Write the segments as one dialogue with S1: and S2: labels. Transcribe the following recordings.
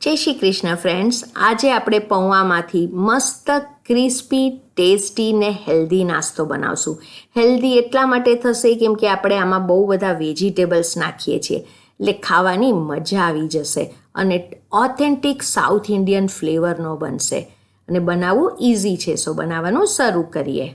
S1: જય શ્રી કૃષ્ણ ફ્રેન્ડ્સ, આજે આપણે પૌવામાંથી મસ્ત ક્રિસ્પી ટેસ્ટી ને હેલ્ધી નાસ્તો બનાવશું. હેલ્ધી એટલા માટે થશે કેમ કે આપણે આમાં બહુ બધા વેજીટેબલ્સ નાખીએ છીએ, એટલે ખાવાની મજા આવી જશે અને ઓથેન્ટિક સાઉથ ઇન્ડિયન ફ્લેવરનો બનશે અને બનાવવું ઇઝી છે. સો બનાવવાનું શરૂ કરીએ.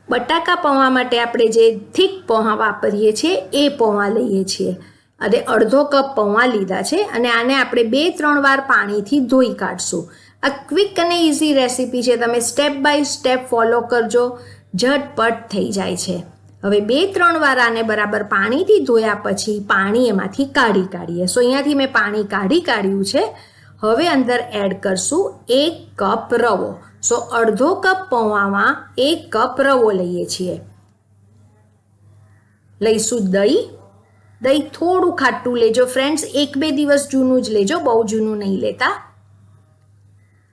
S1: બટાકા પૌવા માટે આપણે જે થીક પૌવા વાપરીએ છીએ એ પૌવા લઈએ છીએ અને અડધો કપ પૌવા લીધા છે અને આને આપણે 2-3 વાર પાણીથી ધોઈ કાઢશું. આ ક્વિક અને ઇઝી રેસીપી છે, તમે સ્ટેપ બાય સ્ટેપ ફોલો કરજો, ઝટપટ થઈ જાય છે. હવે 2-3 વાર આને બરાબર પાણીથી ધોયા પછી પાણી એમાંથી કાઢીએ. સો અહીંયાથી મેં પાણી કાઢ્યું છે. હવે અંદર એડ કરશું 1 કપ રવો. સો અડધો કપ પૌવામાં 1 કપ રવો લઈએ છીએ. લઈશું દહીં થોડું ખાટું લેજો ફ્રેન્ડ્સ, 1-2 દિવસ જૂનું જ લેજો, બહુ જૂનું નહીં લેતા.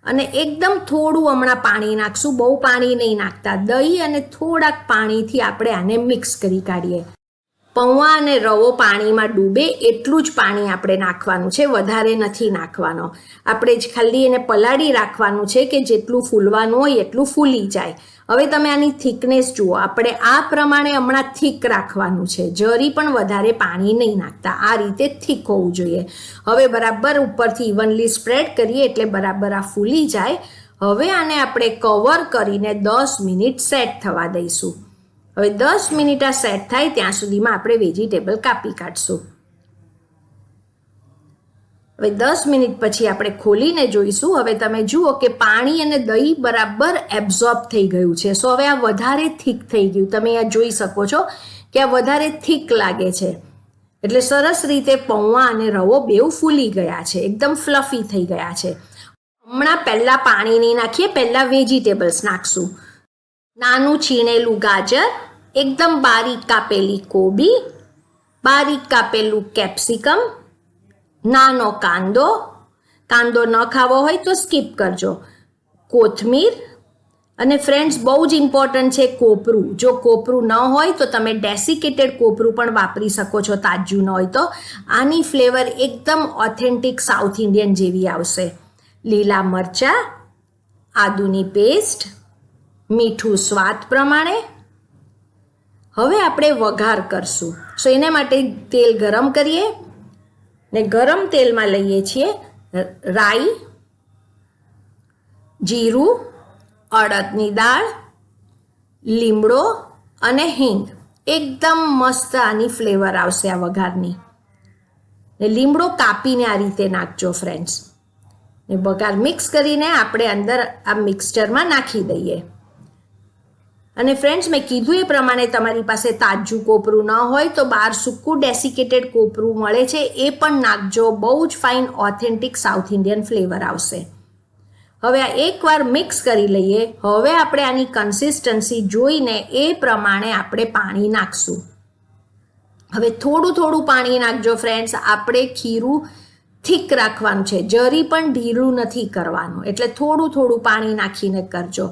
S1: અને એકદમ થોડું હમણાં પાણી નાખશું, બહુ પાણી નહીં નાખતા. દહીં અને થોડાક પાણીથી આપણે આને મિક્સ કરી કાઢીએ. પૌવા અને રવો પાણીમાં ડૂબે એટલું જ પાણી આપણે નાખવાનું છે, વધારે નથી નાખવાનો. આપણે જ ખાલી એને પલાળી રાખવાનું છે કે જેટલું ફૂલવાનું હોય એટલું ફૂલી જાય. હવે તમે આની થિકનેસ જુઓ, આપણે આ પ્રમાણે હમણાં થીક રાખવાનું છે, જરી પણ વધારે પાણી નહીં નાખતા. આ રીતે થીક હોવું જોઈએ. હવે બરાબર ઉપરથી ઇવનલી સ્પ્રેડ કરીએ એટલે બરાબર આ ફૂલી જાય. હવે આને આપણે કવર કરીને 10 મિનિટ સેટ થવા દઈશું. હવે 10 મિનિટ આ સેટ થાય ત્યાં સુધીમાં આપણે વેજીટેબલ કાપી કાઢશું. હવે 10 મિનિટ પછી આપણે ખોલીને જોઈશું. હવે તમે જુઓ કે પાણી અને દહીં બરાબર એબ્ઝોર્બ થઈ ગયું છે. સો હવે આ વધારે થીક થઈ ગયું, તમે આ જોઈ શકો છો કે આ વધારે થીક લાગે છે. એટલે સરસ રીતે પૌવા અને રવો બેઉ ફૂલી ગયા છે, એકદમ ફ્લફી થઈ ગયા છે. હમણાં પહેલાં પાણી નહીં નાખીએ, પહેલાં વેજીટેબલ્સ નાખશું. નાનું છીણેલું ગાજર, એકદમ બારીક કાપેલી કોબી, બારીક કાપેલું કેપ્સિકમ, નાનો કાંદો ન ખાવો હોય તો સ્કીપ કરજો, કોથમીર અને ફ્રેન્ડ્સ બહુ જ ઇમ્પોર્ટન્ટ છે કોપરું. જો કોપરું ન હોય તો તમે ડેસિકેટેડ કોપરું પણ વાપરી શકો છો, તાજું ન હોય તો. આની ફ્લેવર એકદમ ઓથેન્ટિક સાઉથ ઇન્ડિયન જેવી આવશે. લીલા મરચાં, આદુની પેસ્ટ, મીઠું સ્વાદ પ્રમાણે. હવે આપણે વઘાર કરશું. સો એને માટે તેલ ગરમ કરીએ ને ગરમ તેલમાં લઈએ છીએ રાઈ, જીરું, અડદની દાળ, લીમડો અને હિંગ. એકદમ મસ્ત આની ફ્લેવર આવશે આ વઘારની. ને લીમડો કાપીને આ રીતે નાખજો ફ્રેન્ડ્સ. ને વઘાર મિક્સ કરીને આપણે અંદર આ મિક્સચરમાં નાખી દઈએ. અને ફ્રેન્ડ્સ, મેં કીધું એ પ્રમાણે તમારી પાસે તાજું કોપરું ન હોય તો બહાર સૂકું ડેસિકેટેડ કોપરું મળે છે, એ પણ નાખજો. બહુ જ fine authentic south Indian flavour આવશે. હવે આ એકવાર મિક્સ કરી લઈએ. હવે આપણે આની કન્સિસ્ટન્સી જોઈને એ પ્રમાણે આપણે પાણી નાખશું. હવે થોડું પાણી નાખજો ફ્રેન્ડ્સ. આપણે ખીરું થીક રાખવાનું છે, જરી પણ ઢીલું નથી કરવાનું, એટલે થોડું પાણી નાખીને કરજો.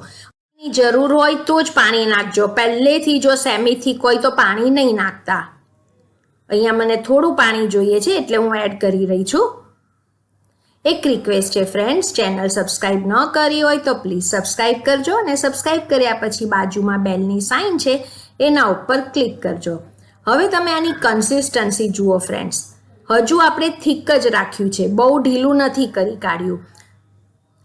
S1: જરૂર હોય તો જ પાણી નાખજો, પહેલેથી જો સેમી થીક હોય તો પાણી નહીં નાખતા. અહીંયા મને થોડું પાણી જોઈએ છે એટલે હું એડ કરી રહી છું. એક રિક્વેસ્ટ છે ફ્રેન્ડ્સ, ચેનલ સબસ્ક્રાઈબ ન કરી હોય તો પ્લીઝ સબસ્ક્રાઈબ કરજો અને સબસ્ક્રાઈબ કર્યા પછી બાજુમાં બેલની સાઇન છે એના ઉપર ક્લિક કરજો. હવે તમે આની કન્સિસ્ટન્સી જુઓ ફ્રેન્ડ્સ, હજુ આપણે થીક જ રાખ્યું છે, બહુ ઢીલું નથી કરી કાઢ્યું.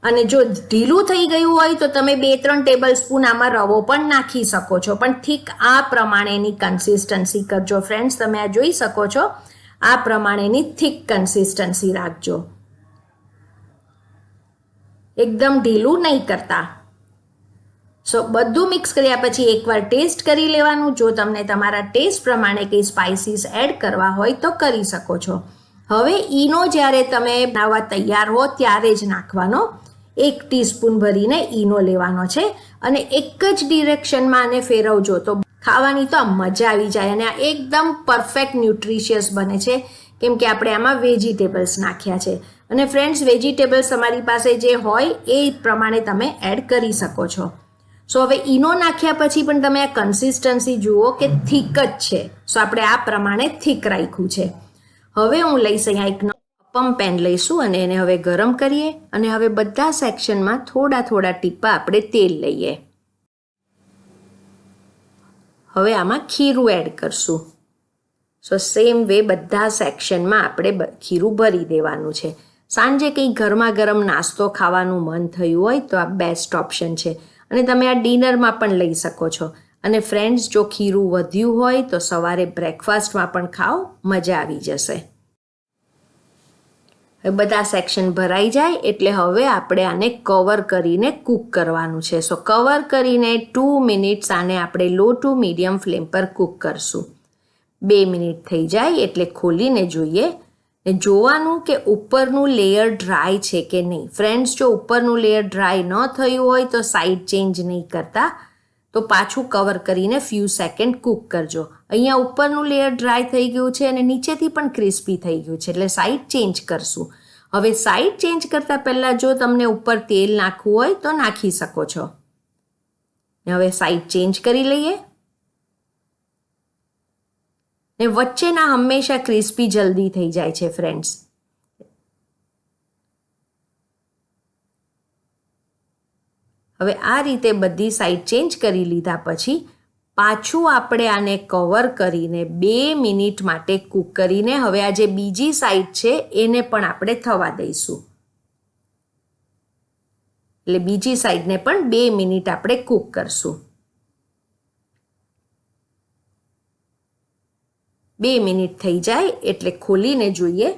S1: અને જો ઢીલું થઈ ગયું હોય તો તમે 2-3 ટેબલ સ્પૂન આમાં રવો પણ નાખી શકો છો, પણ થીક આ પ્રમાણેની કન્સિસ્ટન્સી કરજો ફ્રેન્ડ્સ. તમે આ જોઈ શકો છો, આ પ્રમાણેની થીક કન્સિસ્ટન્સી રાખજો, એકદમ ઢીલું નહીં કરતા. સો બધું મિક્સ કર્યા પછી એકવાર ટેસ્ટ કરી લેવાનું. જો તમને તમારા ટેસ્ટ પ્રમાણે કંઈ સ્પાઇસીસ એડ કરવા હોય તો કરી શકો છો. હવે ઈનો જ્યારે તમે બનાવવા તૈયાર હો ત્યારે જ નાખવાનો. 1 ટીસ્પૂન ભરીને ઈનો લેવાનો છે અને એક જ ડિરેક્શનમાં આને ફેરવજો તો ખાવાની તો મજા આવી જાય. અને આ એકદમ પરફેક્ટ ન્યુટ્રિશિયસ બને છે કેમ કે આપણે આમાં વેજીટેબલ્સ નાખ્યા છે. અને ફ્રેન્ડ્સ, વેજીટેબલ્સ તમારી પાસે જે હોય એ પ્રમાણે તમે એડ કરી શકો છો. સો હવે ઈનો નાખ્યા પછી પણ તમે આ કન્સિસ્ટન્સી જુઓ કે થીક જ છે. સો આપણે આ પ્રમાણે થીક રાખ્યું છે. હવે હું લઈશ અહીંયા એક અપમ પેન લઈશું અને એને હવે ગરમ કરીએ અને હવે બધા સેક્શનમાં થોડા થોડા ટીપા આપણે તેલ લઈએ. હવે આમાં ખીરું એડ કરશું. સો સેમ વે બધા સેક્શનમાં આપણે ખીરું ભરી દેવાનું છે. સાંજે કંઈ ગરમા ગરમ નાસ્તો ખાવાનું મન થયું હોય તો આ બેસ્ટ ઓપ્શન છે અને તમે આ ડિનરમાં પણ લઈ શકો છો. અને ફ્રેન્ડ્સ, જો ખીરું વધ્યું હોય તો સવારે બ્રેકફાસ્ટમાં પણ ખાઓ, મજા આવી જશે. હવે બધા સેક્શન ભરાઈ જાય એટલે હવે આપણે આને કવર કરીને કૂક કરવાનું છે. સો કવર કરીને 2 મિનિટ્સ આને આપણે લો ટુ મીડિયમ ફ્લેમ પર કૂક કરશું. 2 મિનિટ થઈ જાય એટલે ખોલીને જોઈએ ને જોવાનું કે ઉપરનું લેયર ડ્રાય છે કે નહીં. ફ્રેન્ડ્સ, જો ઉપરનું લેયર ડ્રાય ન થયું હોય તો સાઈડ ચેન્જ નહીં કરતા, તો પાછું કવર કરીને ફ્યુ સેકન્ડ કૂક કરજો. અહીંયા ઉપરનું લેયર ડ્રાય થઈ ગયું છે અને નીચેથી પણ ક્રિસ્પી થઈ ગયું છે એટલે સાઈડ ચેન્જ કરશું. હવે સાઈડ ચેન્જ કરતાં પહેલાં જો તમને ઉપર તેલ નાખવું હોય તો નાખી શકો છો. હવે સાઈડ ચેન્જ કરી લઈએ ને વચ્ચેના હંમેશા ક્રિસ્પી જલ્દી થઈ જાય છે ફ્રેન્ડ્સ. હવે આ રીતે બધી સાઈડ ચેન્જ કરી લીધા પછી પાછું આપણે આને કવર કરીને 2 મિનિટ માટે કૂક કરીને હવે આ જે બીજી સાઈડ છે એને પણ આપણે થવા દઈશું. એટલે બીજી સાઈડને પણ 2 મિનિટ આપણે કૂક કરશું. 2 મિનિટ થઈ જાય એટલે ખોલીને જોઈએ.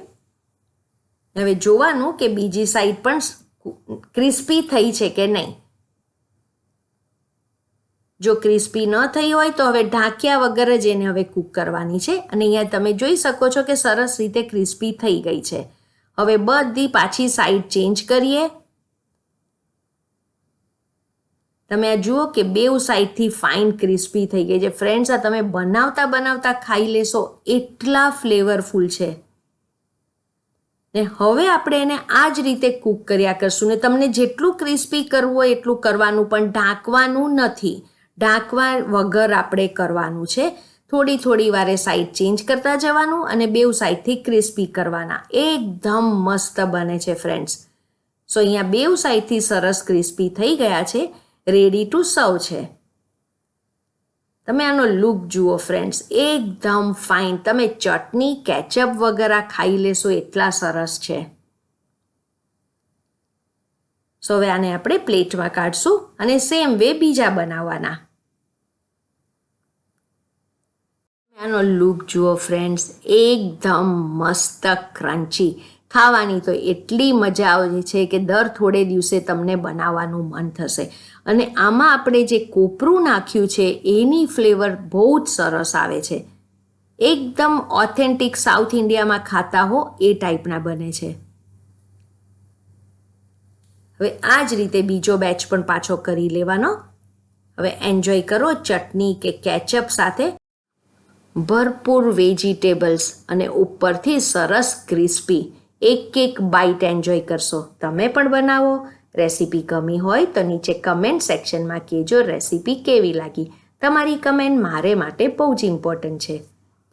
S1: હવે જોવાનું કે બીજી સાઈડ પણ ક્રિસ્પી થઈ છે કે નહીં. જો ક્રિસ્પી ન થઈ હોય તો હવે ઢાંક્યા વગર જ એને હવે કૂક કરવાની છે અને અહીંયા તમે જોઈ શકો છો કે સરસ રીતે ક્રિસ્પી થઈ ગઈ છે. હવે બધી પાછી સાઈડ ચેન્જ કરીએ. તમે આ જુઓ કે બેઉ સાઈડથી ફાઇન ક્રિસ્પી થઈ ગઈ છે. ફ્રેન્ડ્સ, આ તમે બનાવતા બનાવતા ખાઈ લેશો એટલા ફ્લેવરફુલ છે. ને હવે આપણે એને આ જ રીતે કૂક કર્યા કરશું ને તમને જેટલું ક્રિસ્પી કરવું હોય એટલું કરવાનું, પણ ઢાંકવાનું નથી. ઢાંકવા વગર આપણે કરવાનું છે. થોડી થોડી વારે સાઈડ ચેન્જ કરતા જવાનું અને બેઉ સાઈડથી ક્રિસ્પી કરવાના. એકદમ મસ્ત બને છે ફ્રેન્ડ્સ. સો અહીંયા બેઉ સાઈડથી સરસ ક્રિસ્પી થઈ ગયા છે. રેડી ટુ સર્વ છે. તમે આનો લુક જુઓ ફ્રેન્ડ્સ, એકદમ ફાઇન. તમે ચટણી કેચઅપ વગેરે ખાઈ લેશો એટલા સરસ છે. સો હવે આને આપણે પ્લેટમાં કાઢશું અને સેમ વે બીજા બનાવવાના. આનો લુક જુઓ ફ્રેન્ડ્સ, એકદમ મસ્ત ક્રન્ચી. ખાવાની તો એટલી મજા આવે છે કે દર થોડે દિવસે તમને બનાવવાનું મન થશે. અને આમાં આપણે જે કોપરું નાખ્યું છે એની ફ્લેવર બહુ જ સરસ આવે છે. એકદમ ઓથેન્ટિક સાઉથ ઇન્ડિયામાં ખાતા હો એ ટાઈપના બને છે. હવે આ જ રીતે બીજો બેચ પણ પાછો કરી લેવાનો. હવે એન્જોય કરો ચટણી કે કેચઅપ સાથે. ભરપૂર વેજીટેબલ્સ અને ઉપરથી સરસ ક્રિસ્પી. એક બાઈટ એન્જોય કરશો. તમે પણ બનાવો. રેસીપી ગમી હોય તો નીચે કમેન્ટ સેક્શનમાં કહેજો રેસીપી કેવી લાગી. તમારી કમેન્ટ મારે માટે બહુ જ ઇમ્પોર્ટન્ટ છે.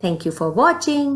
S1: Thank you for watching.